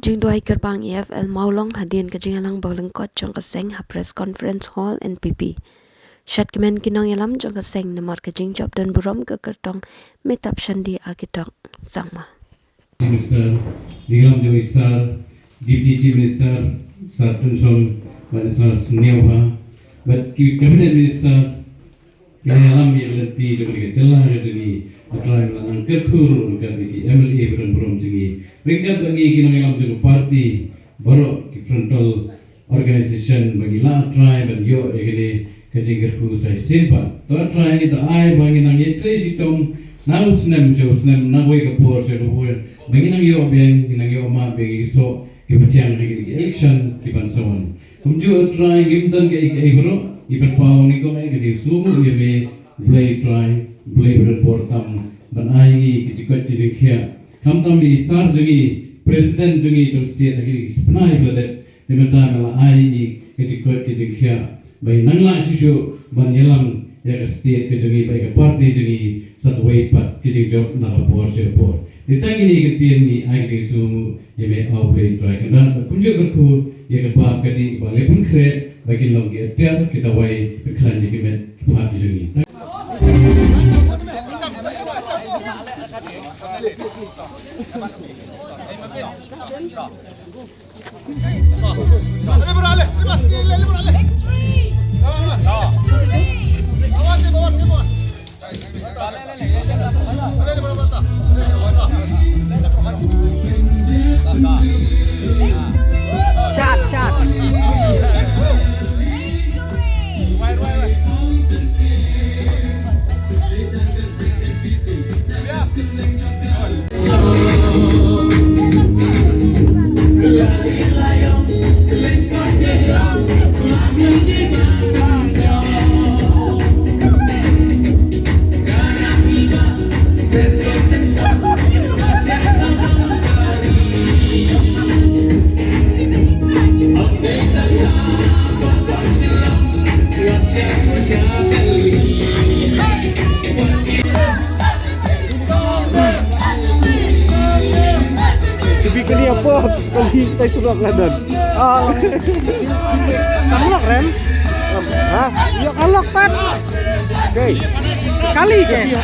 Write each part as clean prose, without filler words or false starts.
jingdwai gerbang I F.L Mawlong hadien ke jingialang lyngkot Jong ke seng ha press conference hall NPP. Syat kemen kinong ialam Jong ke seng nemar ke jingjob dan burom ke kertong metap shandi agitok sangma. Minister, Jingialang Jong Isar, Deputy Chief Minister, Sir Tunson, Sir Snewha, but Cabinet Minister, Ialam yang lenti juga celah jadi atrai melanang kerkur kami MLA beron jadi mereka bagi kinong ialam juga parti baru frontal organisation bagi la atrai dan yo jadi kerja kerku saya simpan tu atrai itu ai bagi nang yetre sitom nau snem jo snem nagoi kapur saya kapur bagi nang yo biang nang yo ma bagi so kebecian lagi election kibanson kumju atrai gimdan ke bro iban pau ni ko ai kerja sumu ye me blay try blay report tam ban ai ki tikot ti khia kam tam ni sar jagi president jagi to state lagi spnai blade dementa mala ai ki tikot ki khia bai nangla sishu ban yelam ya state ke jagi bai ka party jagi satwai pat ki job na por se por ditangi ni ki tien ni ai ki sumu ye me au blay try kana kunjo ku ye ka bab ka di ba le pun khre bagi long ki tiar ki dawai khlan ni ki met party jagi Shot. Kali apa? Kali tay surak ladan. Kalok rem? Hah? Ya kalok pat. Okay. Kali ke?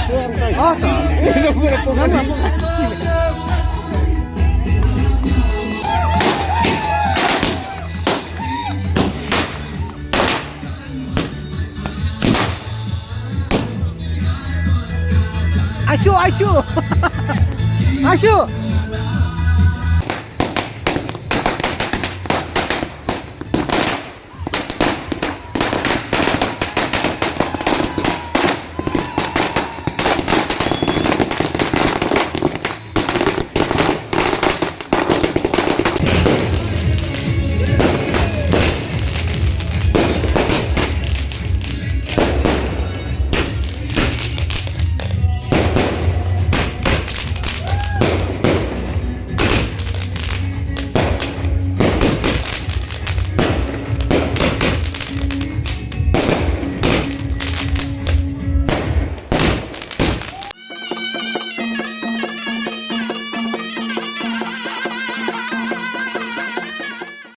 Oh, Asu.